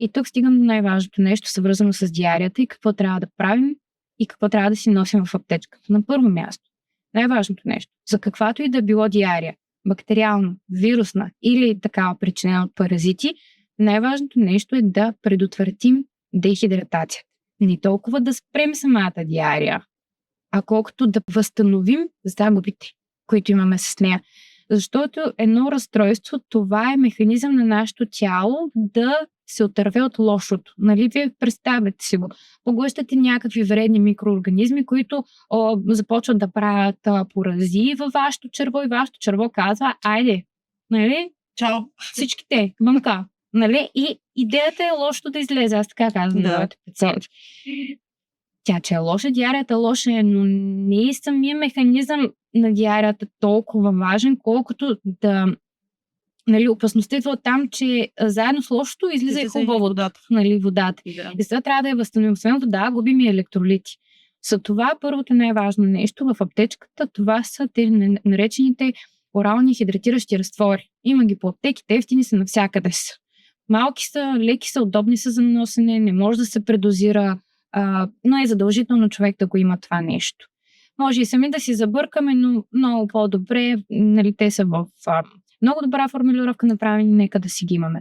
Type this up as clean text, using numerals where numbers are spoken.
И тук стигам до най-важното нещо, свързано с диарията и какво трябва да правим и какво трябва да си носим в аптечката. На първо място, най-важното нещо, за каквато и да било диария, бактериална, вирусна или такава причинена от паразити, най-важното нещо е да предотвратим дехидратация. Не толкова да спрем самата диария, а колкото да възстановим загубите, които имаме с нея. Защото едно разстройство, това е механизъм на нашето тяло да се отърве от лошото. Нали, вие представете си го. Поглъщате някакви вредни микроорганизми, които започват да правят поразии във вашето черво и вашето черво казва, айде, нали? Чао! Всичките, мънка. Нали? И идеята е лошото да излезе. Аз така казвам на моите пациенти. Тя, че е лоша, диарията лоша е, но не е самия механизъм на диарията толкова важен, колкото да... Нали, опасността идва от там, че заедно с лошото излиза и хубаво водата. Нали, водата. Да. И сега трябва да я възстановим. Освен вода, губим и електролити. За това първото най-важно нещо в аптечката, това са те наречените орални хидратиращи разтвори. Има ги по аптеките, ефтини са навсякъде са. Малки са, леки са, удобни са за носене, не може да се предозира, но е задължително човек да го има това нещо. Може и сами да си забъркаме, но много по-добре, нали, те са в много добра формулировка направени, нека да си ги имаме.